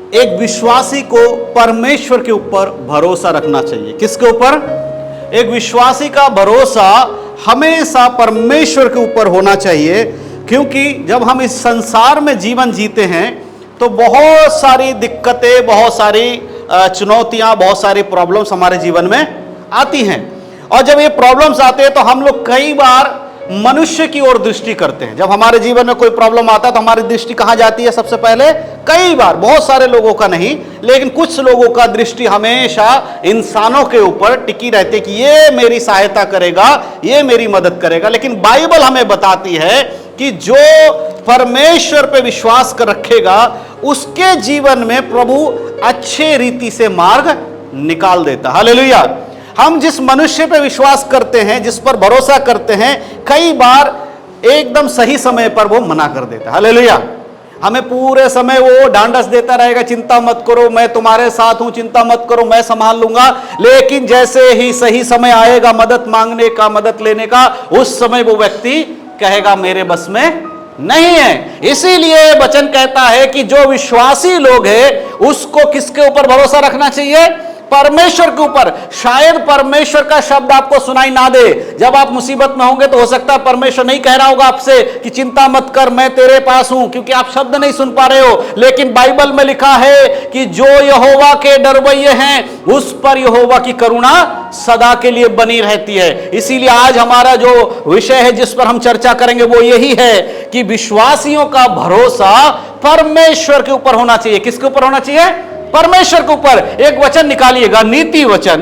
एक विश्वासी को परमेश्वर के ऊपर भरोसा रखना चाहिए। किसके ऊपर? एक विश्वासी का भरोसा हमेशा परमेश्वर के ऊपर होना चाहिए, क्योंकि जब हम इस संसार में जीवन जीते हैं तो बहुत सारी दिक्कतें, बहुत सारी चुनौतियां, बहुत सारी प्रॉब्लम्स हमारे जीवन में आती हैं। और जब ये प्रॉब्लम्स आते हैं तो हम लोग कई बार मनुष्य की ओर दृष्टि करते हैं। जब हमारे जीवन में कोई प्रॉब्लम आता है तो हमारी दृष्टि कहां जाती है? सबसे पहले, कई बार, बहुत सारे लोगों का नहीं लेकिन कुछ लोगों का दृष्टि हमेशा इंसानों के ऊपर टिकी रहती है कि ये मेरी सहायता करेगा, ये मेरी मदद करेगा। लेकिन बाइबल हमें बताती है कि जो परमेश्वर पे विश्वास कर रखेगा उसके जीवन में प्रभु अच्छे रीति से मार्ग निकाल देता। हालेलुया। हम जिस मनुष्य पे विश्वास करते हैं, जिस पर भरोसा करते हैं, कई बार एकदम सही समय पर वो मना कर देता है। हालेलुया। हमें पूरे समय वो डांडस देता रहेगा, चिंता मत करो, मैं तुम्हारे साथ हूं, चिंता मत करो, मैं संभाल लूंगा। लेकिन जैसे ही सही समय आएगा मदद मांगने का, मदद लेने का, उस समय वो व्यक्ति कहेगा मेरे बस में नहीं है। इसीलिए वचन कहता है कि जो विश्वासी लोग हैं उसको किसके ऊपर भरोसा रखना चाहिए? परमेश्वर के ऊपर। शायद परमेश्वर का शब्द आपको सुनाई ना दे, जब आप मुसीबत में होंगे तो हो सकता है परमेश्वर नहीं कह रहा होगा आपसे कि चिंता मत कर, मैं तेरे पास हूं, क्योंकि आप शब्द नहीं सुन पा रहे हो। लेकिन बाइबल में लिखा है कि जो यहोवा के डरवैये हैं उस पर यहोवा की करुणा सदा के लिए बनी रहती है। इसीलिए आज हमारा जो विषय है जिस पर हम चर्चा करेंगे वो यही है कि विश्वासियों का भरोसा परमेश्वर के ऊपर होना चाहिए। किसके ऊपर होना चाहिए? परमेश्वर के ऊपर। एक वचन निकालिएगा, नीति वचन,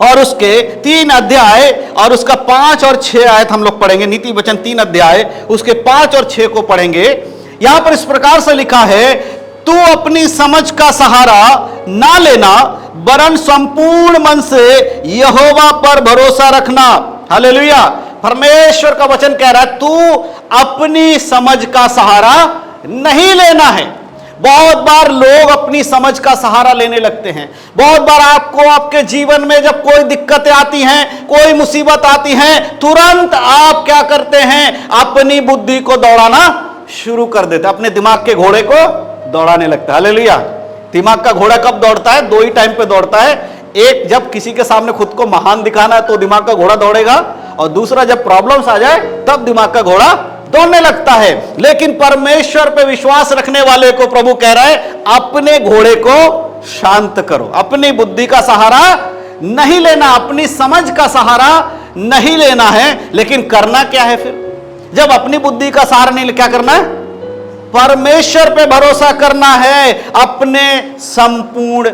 और उसके 3 अध्याय और उसका 5 और 6 आयत हम लोग पढ़ेंगे। नीति वचन 3 अध्याय उसके 5 और 6 को पढ़ेंगे। यहां पर इस प्रकार से लिखा है, तू अपनी समझ का सहारा ना लेना, वरन संपूर्ण मन से यहोवा पर भरोसा रखना। हालेलुया। परमेश्वर का वचन कह रहा है तू अपनी समझ का सहारा नहीं लेना है। बहुत बार लोग अपनी समझ का सहारा लेने लगते हैं। बहुत बार आपको आपके जीवन में जब कोई दिक्कतें आती हैं, कोई मुसीबत आती है, तुरंत आप क्या करते हैं? अपनी बुद्धि को दौड़ाना शुरू कर देते हैं, अपने दिमाग के घोड़े को दौड़ाने लगता है। हालेलुया। दिमाग का घोड़ा कब दौड़ता है? 2 ही टाइम पे दौड़ता है। एक, जब किसी के सामने खुद को महान दिखाना है तो दिमाग का घोड़ा दौड़ेगा, और दूसरा जब प्रॉब्लम्स आ जाए तब दिमाग का घोड़ा दौड़ने लगता है। लेकिन परमेश्वर पे विश्वास रखने वाले को प्रभु कह रहा है अपने घोड़े को शांत करो, अपनी बुद्धि का सहारा नहीं लेना, अपनी समझ का सहारा नहीं लेना है। लेकिन करना क्या है फिर? जब अपनी बुद्धि का सहारा नहीं, क्या करना है? परमेश्वर पे भरोसा करना है अपने संपूर्ण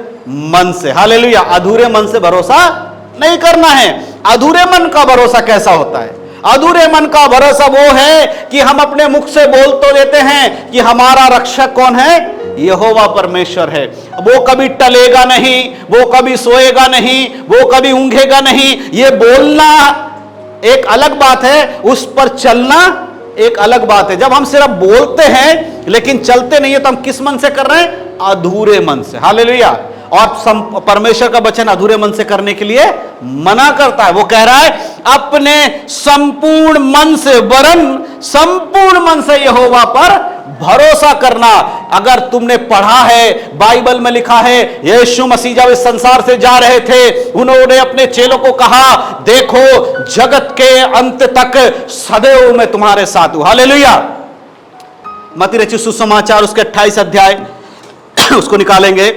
मन से। हालेलुया। अधूरे मन से भरोसा नहीं करना है। अधूरे मन का भरोसा कैसा होता है? अधूरे मन का भरोसा वो है कि हम अपने मुख से बोल तो देते हैं कि हमारा रक्षक कौन है? यहोवा परमेश्वर है। वो कभी टलेगा नहीं, वो कभी सोएगा नहीं, वो कभी ऊंघेगा नहीं। ये बोलना एक अलग बात है, उस पर चलना एक अलग बात है। जब हम सिर्फ बोलते हैं लेकिन चलते नहीं है तो हम किस मन से कर रहे हैं? अधूरे मन से। हालेलुया। और परमेश्वर का वचन अधूरे मन से करने के लिए मना करता है। वो कह रहा है अपने संपूर्ण मन से, वरन संपूर्ण मन से यहोवा पर भरोसा करना। अगर तुमने पढ़ा है, बाइबल में लिखा है यीशु मसीह जब इस संसार से जा रहे थे उन्होंने अपने चेलों को कहा, देखो जगत के अंत तक सदैव मैं तुम्हारे साथ हूं। हालेलुया। मत्ती रचित सुसमाचार उसके 28 अध्याय उसको निकालेंगे।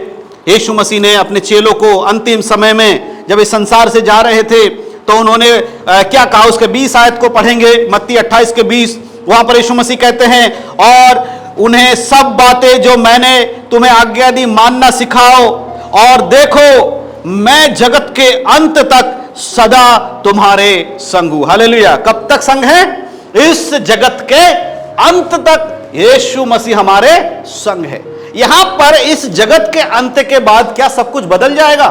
यीशु मसीह ने अपने चेलों को अंतिम समय में जब इस संसार से जा रहे थे तो उन्होंने क्या कहा? उसके 20 आयत को पढ़ेंगे। मत्ती 28 के 20, वहां पर यीशु मसीह कहते हैं, और उन्हें सब बातें जो मैंने तुम्हें आज्ञा दी मानना सिखाओ, और देखो मैं जगत के अंत तक सदा तुम्हारे संग हूं। हालेलुया। कब तक संग है? इस जगत के अंत तक यीशु मसीह हमारे संग है। यहां पर इस जगत के अंत के बाद क्या सब कुछ बदल जाएगा?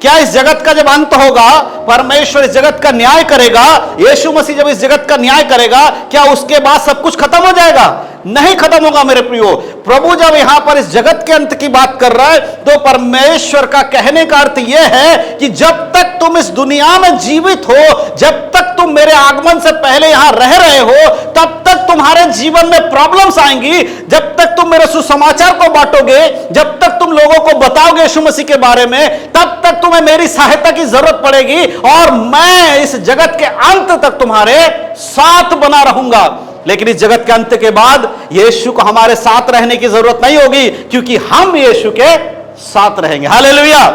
क्या इस जगत का जब अंत होगा, परमेश्वर इस जगत का न्याय करेगा, यीशु मसीह जब इस जगत का न्याय करेगा, क्या उसके बाद सब कुछ खत्म हो जाएगा? नहीं खत्म होगा मेरे प्रियो। प्रभु जब यहां पर इस जगत के अंत की बात कर रहा है तो परमेश्वर का कहने का अर्थ यह है कि जब तक तुम इस दुनिया में जीवित हो, जब तक तुम मेरे आगमन से पहले यहां रह रहे हो, तब तक तुम्हारे जीवन में प्रॉब्लम्स आएंगी। जब तक तुम मेरे सुसमाचार को बांटोगे, जब तक तुम लोगों को बताओगे यीशु मसीह के बारे में, तब तक तुम्हें मेरी सहायता की जरूरत पड़ेगी और मैं इस जगत के अंत तक तुम्हारे साथ बना रहूंगा। लेकिन इस जगत के अंत के बाद यीशु को हमारे साथ रहने की जरूरत नहीं होगी, क्योंकि हम यीशु के साथ रहेंगे। हालेलुया।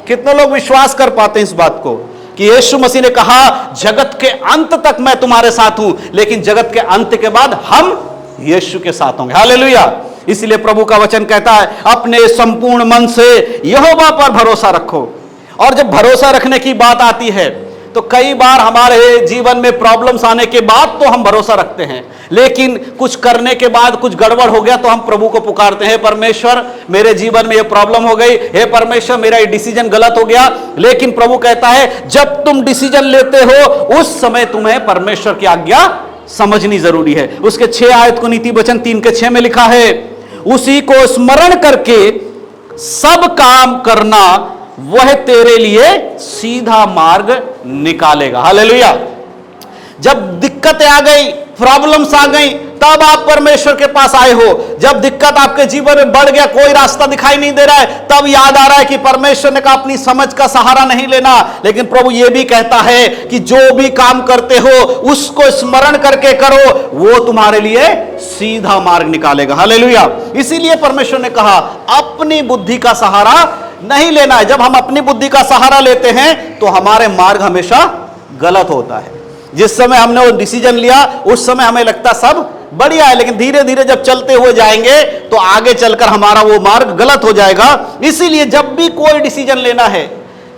कितने लोग विश्वास कर पाते हैं इस बात को कि यीशु मसीह ने कहा जगत के अंत तक मैं तुम्हारे साथ हूं, लेकिन जगत के अंत के बाद हम यीशु के साथ होंगे। हालेलुया। इसलिए प्रभु का वचन कहता है अपने संपूर्ण मन से यहोवा पर भरोसा रखो। और जब भरोसा रखने की बात आती है तो कई बार हमारे जीवन में प्रॉब्लम्स आने के बाद तो हम भरोसा रखते हैं, लेकिन कुछ करने के बाद कुछ गड़बड़ हो गया तो हम प्रभु को पुकारते हैं, परमेश्वर मेरे जीवन में ये प्रॉब्लम हो गई, हे परमेश्वर मेरा ये डिसीजन गलत हो गया। लेकिन प्रभु कहता है जब तुम डिसीजन लेते हो उस समय तुम्हें परमेश्वर की आज्ञा समझनी जरूरी है। उसके 6 आयत को नीति वचन 3:6 में लिखा है, उसी को स्मरण करके सब काम करना, वह तेरे लिए सीधा मार्ग निकालेगा। हालेलुया। जब दिक्कतें आ गई, प्रॉब्लम्स आ गई, तब आप परमेश्वर के पास आए हो। जब दिक्कत आपके जीवन में बढ़ गया, कोई रास्ता दिखाई नहीं दे रहा है, तब याद आ रहा है कि परमेश्वर ने कहा अपनी समझ का सहारा नहीं लेना। लेकिन प्रभु यह भी कहता है कि जो भी काम करते हो उसको स्मरण करके करो, वो तुम्हारे लिए सीधा मार्ग निकालेगा। हालेलुया। इसीलिए परमेश्वर ने कहा अपनी बुद्धि का सहारा नहीं लेना है। जब हम अपनी बुद्धि का सहारा लेते हैं तो हमारे मार्ग हमेशा गलत होता है। जिस समय हमने वो डिसीजन लिया उस समय हमें लगता सब बढ़िया है, लेकिन धीरे धीरे जब चलते हुए जाएंगे तो आगे चलकर हमारा वो मार्ग गलत हो जाएगा। इसीलिए जब भी कोई डिसीजन लेना है,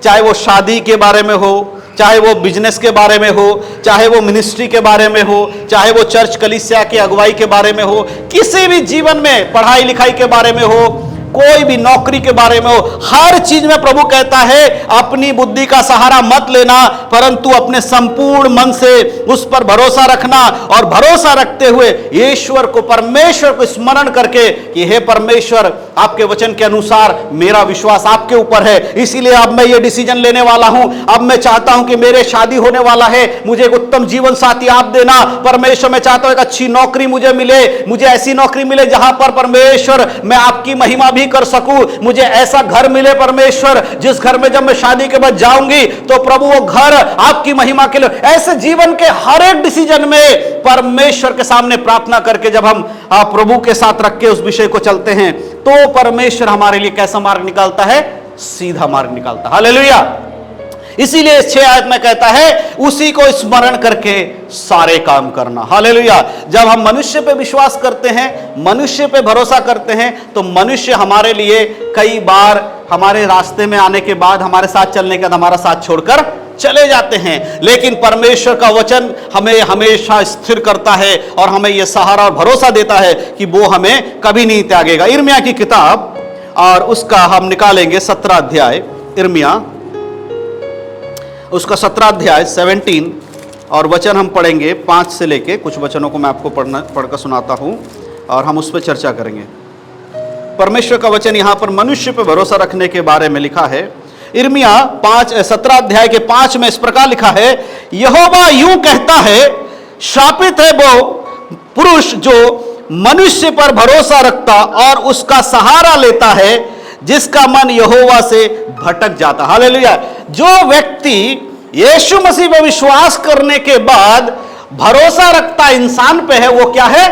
चाहे वो शादी के बारे में हो, चाहे वो बिजनेस के बारे में हो, चाहे वो मिनिस्ट्री के बारे में हो, चाहे वो चर्च कलीसिया की अगुवाई के बारे में हो, किसी भी जीवन में पढ़ाई लिखाई के बारे में हो, कोई भी नौकरी के बारे में हो, हर चीज में प्रभु कहता है अपनी बुद्धि का सहारा मत लेना, परंतु अपने संपूर्ण मन से उस पर भरोसा रखना और भरोसा रखते हुए ईश्वर को, परमेश्वर को स्मरण करके कि हे परमेश्वर आपके वचन के अनुसार मेरा विश्वास आपके ऊपर है, इसीलिए अब मैं ये डिसीजन लेने वाला हूं। अब मैं चाहता हूं कि मेरे शादी होने वाला है, मुझे एक उत्तम जीवन साथी आप देना। परमेश्वर मैं चाहता हूं एक अच्छी नौकरी मुझे मिले, मुझे ऐसी नौकरी मिले जहां पर परमेश्वर मैं आपकी महिमा भी कर सकूं। मुझे ऐसा घर मिले परमेश्वर जिस घर में जब मैं शादी के बाद जाऊंगी तो प्रभु वो घर आपकी महिमा के लिए। ऐसे जीवन के हर एक डिसीजन में परमेश्वर के सामने प्रार्थना करके जब हम प्रभु के साथ रख के उस विषय को चलते हैं तो परमेश्वर हमारे लिए कैसा मार्ग निकालता है? सीधा मार्ग निकालता है। हालेलुया। इसीलिए 6 आयत में कहता है उसी को स्मरण करके सारे काम करना। हालेलुया। जब हम मनुष्य पे विश्वास करते हैं, मनुष्य पे भरोसा करते हैं, तो मनुष्य हमारे लिए कई बार हमारे रास्ते में आने के बाद, हमारे साथ चलने के बाद हमारा साथ छोड़कर चले जाते हैं। लेकिन परमेश्वर का वचन हमें हमेशा स्थिर करता है और हमें यह सहारा और भरोसा देता है कि वो हमें कभी नहीं त्यागेगा। इर्मिया की किताब और उसका हम निकालेंगे 17 अध्याय, इर्मिया उसका 17 अध्याय 17 और वचन हम पढ़ेंगे 5 से लेके, कुछ वचनों को मैं आपको पढ़कर सुनाता हूं और हम उस पर चर्चा करेंगे। परमेश्वर का वचन यहां पर मनुष्य पर भरोसा रखने के बारे में लिखा है। इर्मिया 17 अध्याय के 5 में इस प्रकार लिखा है, यहोवा यूं कहता है, शापित है वो पुरुष जो मनुष्य पर भरोसा रखता और उसका सहारा लेता है, जिसका मन यहोवा से भटक जाता। हालेलुया। जो व्यक्ति यीशु मसीह पर विश्वास करने के बाद भरोसा रखता इंसान पे है, वो क्या है?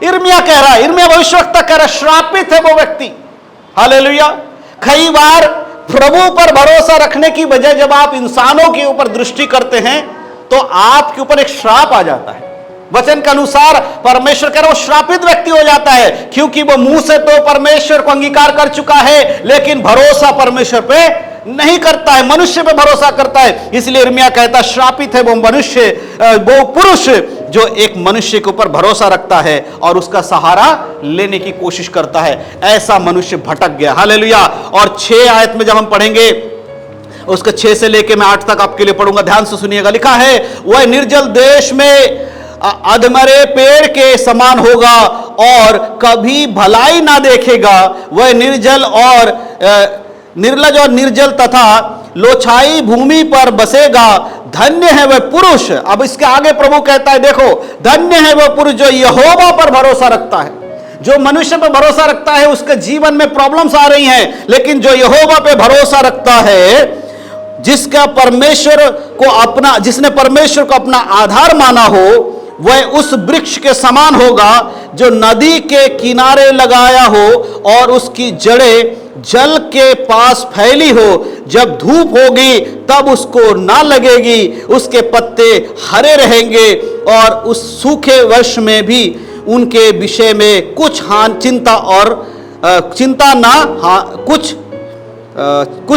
इर्मिया कह रहा है, इर्मिया भविष्यवक्ता कह रहा है, श्रापित है वो व्यक्ति। हालेलुया। कई बार प्रभु पर भरोसा रखने की बजाय जब आप इंसानों के ऊपर दृष्टि करते हैं तो आपके ऊपर एक श्राप आ जाता है। वचन के अनुसार परमेश्वर कह रहा है वो श्रापित व्यक्ति हो जाता है, क्योंकि वो मुंह से तो परमेश्वर को अंगीकार कर चुका है लेकिन भरोसा परमेश्वर पे नहीं करता है, मनुष्य पे भरोसा करता है। इसलिए इर्मिया कहता है श्रापित है वो मनुष्य, वो पुरुष जो एक मनुष्य के ऊपर भरोसा रखता है और उसका सहारा लेने की कोशिश करता है, ऐसा मनुष्य भटक गया। हालेलुया। और 6 आयत में जब हम पढ़ेंगे, उसके 6 से लेके मैं 8 तक आपके लिए पढ़ूंगा, ध्यान से सुनिएगा। लिखा है, वह निर्जल देश में अधमरे पेड़ के समान होगा और कभी भलाई ना देखेगा। वह निर्जल और निर्लज और निर्जल तथा लोछाई भूमि पर बसेगा। धन्य है वह पुरुष, अब इसके आगे प्रभु कहता है, देखो, धन्य है वह पुरुष जो यहोवा पर भरोसा रखता है। जो मनुष्य पर भरोसा रखता है उसके जीवन में प्रॉब्लम्स आ रही हैं, लेकिन जो यहोवा पे भरोसा रखता है, जिसका परमेश्वर को अपना जिसने परमेश्वर को अपना आधार माना हो, वह उस वृक्ष के समान होगा जो नदी के किनारे लगाया हो और उसकी जड़ें जल के पास फैली हो। जब धूप होगी तब उसको ना लगेगी, उसके पत्ते हरे रहेंगे और उस सूखे वर्ष में भी उनके विषय में कुछ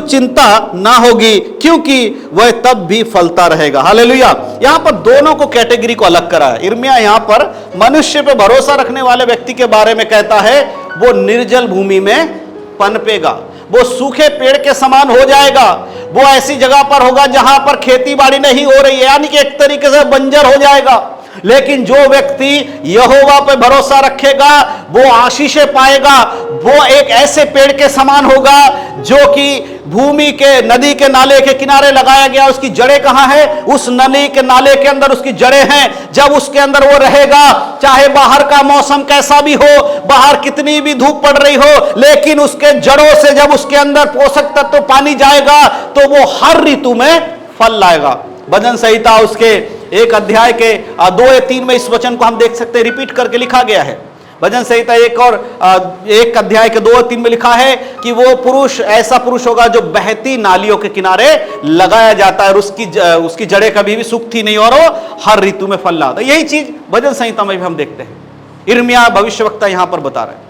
चिंता ना होगी, क्योंकि वह तब भी फलता रहेगा। हालेलुया। यहां पर दोनों को कैटेगरी को अलग करा है। यिर्मयाह यहां पर मनुष्य पे भरोसा रखने वाले व्यक्ति के बारे में कहता है, वो निर्जल भूमि में पनपेगा, वो सूखे पेड़ के समान हो जाएगा, वो ऐसी जगह पर होगा जहां पर खेती बाड़ी नहीं हो रही है, यानी कि एक तरीके से बंजर हो जाएगा। लेकिन जो व्यक्ति यहोवा पर भरोसा रखेगा वो आशीषें पाएगा। वो एक ऐसे पेड़ के समान होगा जो कि भूमि के नदी के नाले के किनारे लगाया गया। उसकी जड़ें कहां है? उस नदी के नाले के अंदर उसकी जड़ें हैं। जब उसके अंदर वो रहेगा, चाहे बाहर का मौसम कैसा भी हो, बाहर कितनी भी धूप पड़ रही हो, लेकिन उसके जड़ों से जब उसके अंदर पोषक तत्व पानी जाएगा तो वो हर ऋतु में फल लाएगा। भजन संहिता उसके 1 अध्याय के 2 या 3 में इस वचन को हम देख सकते हैं, रिपीट करके लिखा गया है। भजन संहिता 1 अध्याय के 2 और 3 में लिखा है कि वो पुरुष ऐसा पुरुष होगा जो बहती नालियों के किनारे लगाया जाता है और उसकी जड़ें कभी भी सूखती नहीं और वो हर ऋतु में फल लाता है। यही चीज भजन संहिता में भी हम देखते हैं। यिर्मयाह भविष्यवक्ता यहां पर बता रहे हैं।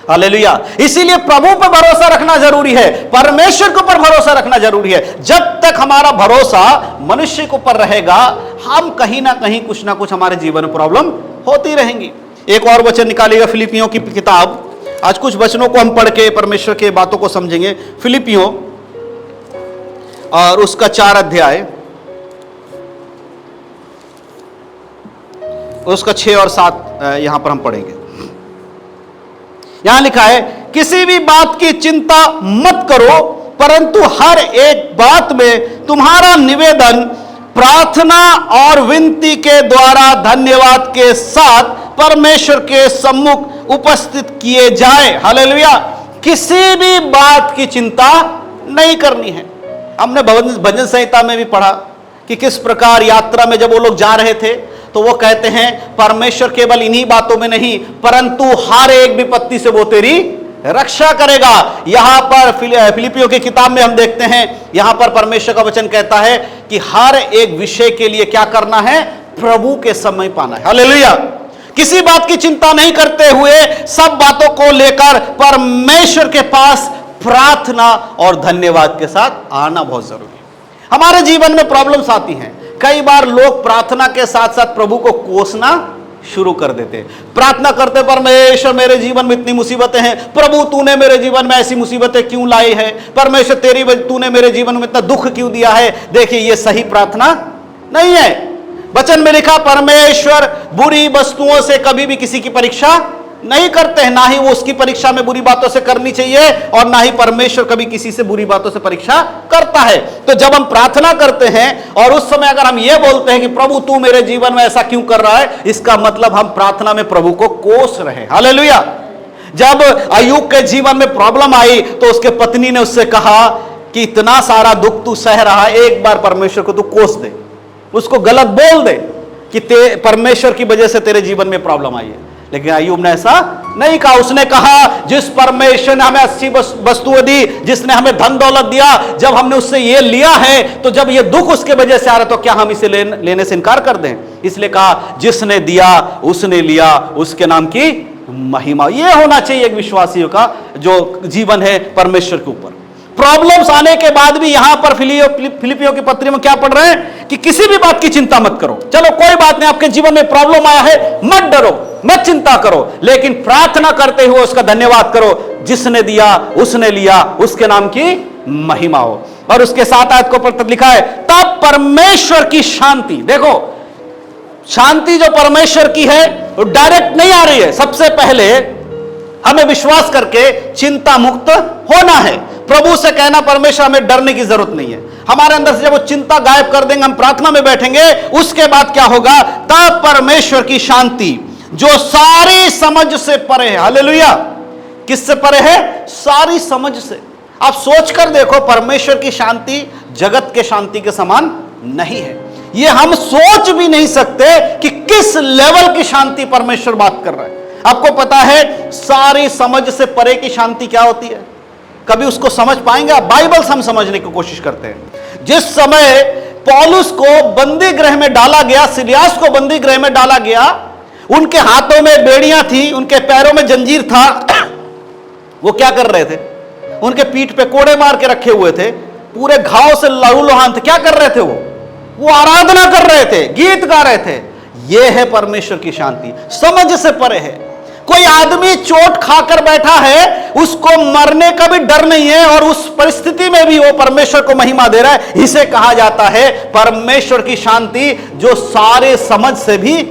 हालेलुया। इसीलिए प्रभु पर भरोसा रखना जरूरी है, परमेश्वर के ऊपर भरोसा रखना जरूरी है। जब तक हमारा भरोसा मनुष्य के ऊपर रहेगा, हम कहीं ना कहीं कुछ ना कुछ हमारे जीवन में प्रॉब्लम होती रहेंगी। एक और वचन निकालिएगा, फिलिपियों की किताब। आज कुछ वचनों को हम पढ़ के परमेश्वर के बातों को समझेंगे। फिलिपियों और उसका 4 अध्याय, उसका 6 और 7 यहां पर हम पढ़ेंगे। यहां लिखा है, किसी भी बात की चिंता मत करो, परंतु हर एक बात में तुम्हारा निवेदन प्रार्थना और विनती के द्वारा धन्यवाद के साथ परमेश्वर के सम्मुख उपस्थित किए जाए। हालेलुया। किसी भी बात की चिंता नहीं करनी है। हमने भजन संहिता में भी पढ़ा कि किस प्रकार यात्रा में जब वो लोग जा रहे थे तो वो कहते हैं, परमेश्वर केवल इन्हीं बातों में नहीं परंतु हर एक विपत्ति से वो तेरी रक्षा करेगा। यहां पर फिलिपियों की किताब में हम देखते हैं, यहां पर परमेश्वर का वचन कहता है कि हर एक विषय के लिए क्या करना है? प्रभु के समय पाना है। हालेलुया। किसी बात की चिंता नहीं करते हुए सब बातों को लेकर परमेश्वर के पास प्रार्थना और धन्यवाद के साथ आना बहुत जरूरी है। हमारे जीवन में प्रॉब्लम्स आती हैं। कई बार लोग प्रार्थना के साथ साथ प्रभु को कोसना शुरू कर देते। प्रार्थना करते, परमेश्वर मेरे जीवन में इतनी मुसीबतें हैं, प्रभु तूने मेरे जीवन में ऐसी मुसीबतें क्यों लाई है, परमेश्वर तूने मेरे जीवन में इतना दुख क्यों दिया है। देखिए, ये सही प्रार्थना नहीं है। वचन में लिखा, परमेश्वर बुरी वस्तुओं से कभी भी किसी की परीक्षा नहीं करते हैं, ना ही वो उसकी परीक्षा में बुरी बातों से करनी चाहिए और ना ही परमेश्वर कभी किसी से बुरी बातों से परीक्षा करता है। तो जब हम प्रार्थना करते हैं और उस समय अगर हम ये बोलते हैं कि प्रभु तू मेरे जीवन में ऐसा क्यों कर रहा है, इसका मतलब हम प्रार्थना में प्रभु को कोस रहे हैं। हालेलुया। जब अय्यूब के जीवन में प्रॉब्लम आई तो उसके पत्नी ने उससे कहा कि इतना सारा दुख तू सह रहा है, एक बार परमेश्वर को तू कोस दे, उसको गलत बोल दे कि परमेश्वर की वजह से तेरे जीवन में प्रॉब्लम आई है। लेकिन अय्यूब ने ऐसा नहीं कहा। उसने कहा, जिस परमेश्वर ने हमें 80 वस्तुएं दी, जिसने हमें धन दौलत दिया, जब हमने उससे ये लिया है तो जब ये दुख उसके वजह से आ रहा है तो क्या हम इसे लेने से इनकार कर दें? इसलिए कहा, जिसने दिया उसने लिया, उसके नाम की महिमा। ये होना चाहिए एक विश्वासियों का जो जीवन है परमेश्वर के ऊपर। प्रॉब्लम्स आने के बाद भी यहां पर फिलिपियों की पत्री में क्या पढ़ रहे हैं कि किसी भी बात की चिंता मत करो। चलो कोई बात नहीं, आपके जीवन में प्रॉब्लम आया है, मत डरो, मत चिंता करो, लेकिन प्रार्थना करते हुए उसका धन्यवाद करो। जिसने दिया उसने लिया, उसके नाम की महिमा हो। और उसके 7 आयत को पर लिखा है, तब परमेश्वर की शांति, देखो शांति जो परमेश्वर की है वो डायरेक्ट नहीं आ रही है। सबसे पहले हमें विश्वास करके चिंता मुक्त होना है। प्रभु से कहना परमेश्वर हमें डरने की जरूरत नहीं है। हमारे अंदर से जब वो चिंता गायब कर देंगे, हम प्रार्थना में बैठेंगे, उसके बाद क्या होगा? तब परमेश्वर की शांति जो सारी समझ से परे है, हालेलुया, किससे परे है? सारी समझ से। आप सोच कर देखो, परमेश्वर की शांति जगत के शांति के समान नहीं है। ये हम सोच भी नहीं सकते कि किस लेवल की शांति परमेश्वर बात कर रहा है। आपको पता है सारी समझ से परे की शांति क्या होती है? कभी उसको समझ पाएंगे आप? बाइबल से हम समझने की कोशिश करते हैं। जिस समय पौलुस को बंदी गृह में डाला गया, सिलियास को बंदी गृह में डाला गया, उनके हाथों में बेड़ियां थी, उनके पैरों में जंजीर था। वो क्या कर रहे थे? उनके पीठ पे कोड़े मार के रखे हुए थे, पूरे घाव से लहूलुहान थे। क्या कर रहे थे? वो आराधना कर रहे थे, गीत गा रहे थे। यह है परमेश्वर की शांति, समझ से परे है। कोई आदमी चोट खाकर बैठा है, उसको मरने का भी डर नहीं है, और उस परिस्थिति में भी वो परमेश्वर को महिमा दे रहा है। इसे कहा जाता है परमेश्वर की शांति जो सारे समझ से भी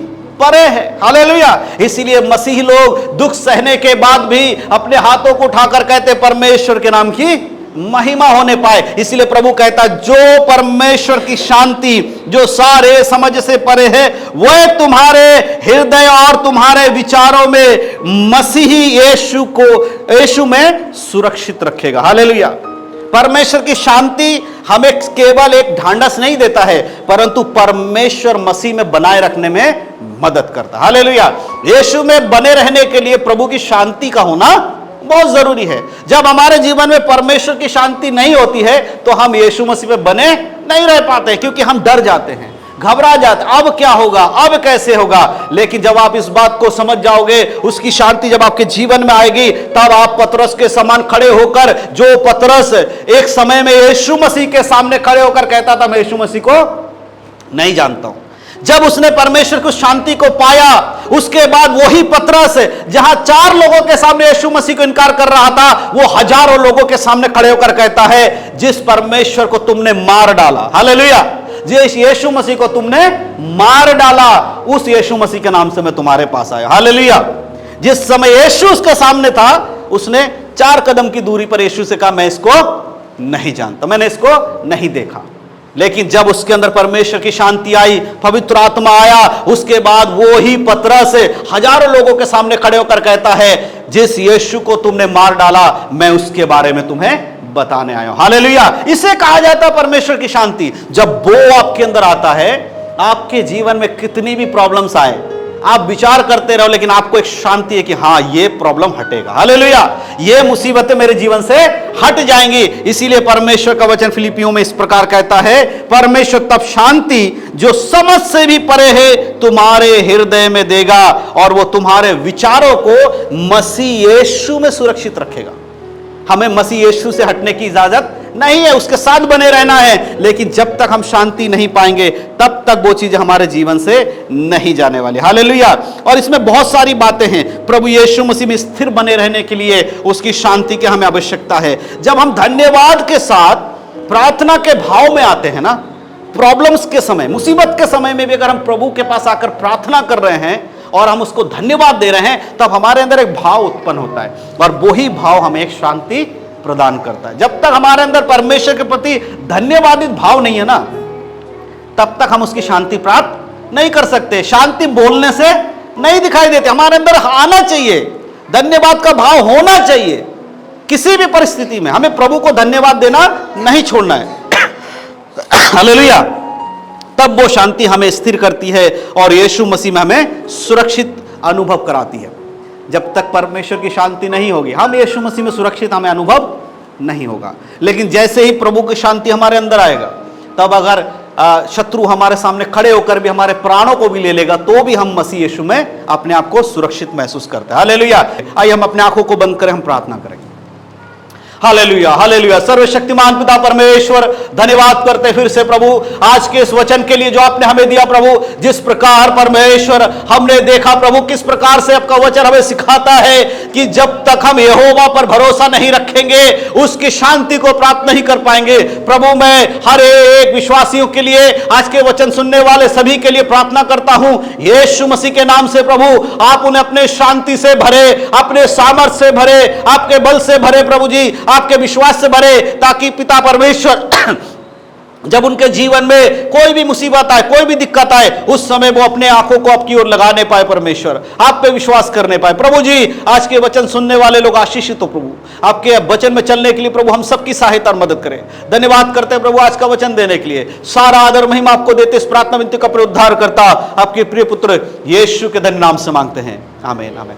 परे है। हालेलुया। इसीलिए मसीही लोग दुख सहने के बाद भी अपने हाथों को उठाकर कहते परमेश्वर के नाम की महिमा होने पाए। इसलिए प्रभु कहता जो परमेश्वर की शांति जो सारे समझ से परे है, वह तुम्हारे हृदय और तुम्हारे विचारों में मसीही यीशु में सुरक्षित रखेगा। हालेलुया। परमेश्वर की शांति हमें केवल एक ढांढस नहीं देता है, परंतु परमेश्वर मसीह में बनाए रखने में मदद करता है। हालेलुया। यीशु में बने रहने के लिए प्रभु की शांति का होना बहुत जरूरी है। जब हमारे जीवन में परमेश्वर की शांति नहीं होती है तो हम यीशु मसीह में बने नहीं रह पाते, क्योंकि हम डर जाते हैं, घबरा जाते, अब क्या होगा, अब कैसे होगा। लेकिन जब आप इस बात को समझ जाओगे, उसकी शांति जब आपके जीवन में आएगी, तब आप पतरस के समान खड़े होकर, जो पतरस एक समय में यीशु मसीह के सामने खड़े होकर कहता था मैं यीशु मसीह को नहीं जानता हूं, जब उसने परमेश्वर की शांति को पाया, उसके बाद वही पतरस जहां 4 लोगों के सामने यीशु मसीह को इनकार कर रहा था, वो हजारों लोगों के सामने खड़े होकर कहता है जिस परमेश्वर को तुमने मार डाला, हालेलुया, जिस यीशु मसीह को तुमने मार डाला, उस यीशु मसीह के नाम से मैं तुम्हारे पास आया। हालेलुया। जिस समय यीशु उसके सामने था, उसने 4 कदम की दूरी पर यीशु से कहा मैं इसको नहीं जानता, मैंने इसको नहीं देखा। लेकिन जब उसके अंदर परमेश्वर की शांति आई, पवित्र आत्मा आया, उसके बाद वो ही पतरस हजारों लोगों के सामने खड़े होकर कहता है जिस यीशु को तुमने मार डाला मैं उसके बारे में तुम्हें बताने आया हूं। हालेलुया। इसे कहा जाता है परमेश्वर की शांति। जब वो आपके अंदर आता है, आपके जीवन में कितनी भी प्रॉब्लम्स आए, आप विचार करते रहो, लेकिन आपको एक शांति है कि हाँ ये प्रॉब्लम हटेगा। हालेलुया। ये मुसीबतें मेरे जीवन से हट जाएंगी। इसीलिए परमेश्वर का वचन फिलिपियों में इस प्रकार कहता है परमेश्वर तब शांति जो समझ से भी परे है तुम्हारे हृदय में देगा, और वो तुम्हारे विचारों को मसीह यीशु में सुरक्षित रखेगा। हमें मसीह यीशु से हटने की इजाजत नहीं है, उसके साथ बने रहना है। लेकिन जब तक हम शांति नहीं पाएंगे, तब तक वो चीजें हमारे जीवन से नहीं जाने वाली। हालेलुया। और इसमें बहुत सारी बातें हैं। प्रभु यीशु मसीह में स्थिर बने रहने के लिए उसकी शांति की हमें आवश्यकता है। जब हम धन्यवाद के साथ प्रार्थना के भाव में आते हैं ना, प्रॉब्लम्स के समय, मुसीबत के समय में भी अगर हम प्रभु के पास आकर प्रार्थना कर रहे हैं और हम उसको धन्यवाद दे रहे हैं, तब हमारे अंदर एक भाव उत्पन्न होता है, और वही भाव हमें एक शांति प्रदान करता है। जब तक हमारे अंदर परमेश्वर के प्रति धन्यवादित भाव नहीं है ना, तब तक हम उसकी शांति प्राप्त नहीं कर सकते। शांति बोलने से नहीं दिखाई देती, हमारे अंदर आना चाहिए, धन्यवाद का भाव होना चाहिए। किसी भी परिस्थिति में हमें प्रभु को धन्यवाद देना नहीं छोड़ना है। हालेलुया। तब वो शांति हमें स्थिर करती है और यीशु मसीह में हमें सुरक्षित अनुभव कराती है। जब तक परमेश्वर की शांति नहीं होगी, हम यीशु मसीह में सुरक्षित हमें अनुभव नहीं होगा। लेकिन जैसे ही प्रभु की शांति हमारे अंदर आएगा, तब अगर शत्रु हमारे सामने खड़े होकर भी हमारे प्राणों को भी ले लेगा, तो भी हम मसीह यीशु में अपने आप को सुरक्षित महसूस करते हैं। हालेलुया। आइए हम अपने आंखों को बंद करें, हम प्रार्थना करेंगे। Hallelujah, hallelujah. सर्वशक्तिमान पिता परमेश्वर, धन्यवाद करते फिर से प्रभु आज के इस वचन के लिए जो आपने हमें दिया प्रभु। जिस प्रकार परमेश्वर हमने देखा प्रभु, किस प्रकार से आपका वचन हमें सिखाता है कि जब तक हम यहोवा पर भरोसा नहीं रखेंगे उसकी शांति को प्राप्त नहीं कर पाएंगे। प्रभु मैं हर एक विश्वासियों के लिए, आज के वचन सुनने वाले सभी के लिए प्रार्थना करता हूं यीशु मसीह के नाम से प्रभु, आप उन्हें अपने शांति से भरे, अपने सामर्थ्य से भरे, आपके बल से भरे प्रभु जी, आपके विश्वास से भरे, ताकि पिता परमेश्वर जब उनके जीवन में कोई भी मुसीबत आए, कोई भी दिक्कत आए, उस समय वो अपने आंखों को आपकी ओर लगाने पाए परमेश्वर, आप पे विश्वास करने पाए। प्रभु जी आज के वचन सुनने वाले लोग आशीषित हो प्रभु, आपके वचन में चलने के लिए प्रभु हम सबकी सहायता और मदद करें। धन्यवाद करते हैं प्रभु आज का वचन देने के लिए। सारा आदर महिमा आपको देते इस प्रार्थना विनती का उद्धार करता आपके प्रिय पुत्र यीशु के धन्य नाम से मांगते हैं, आमीन, आमीन।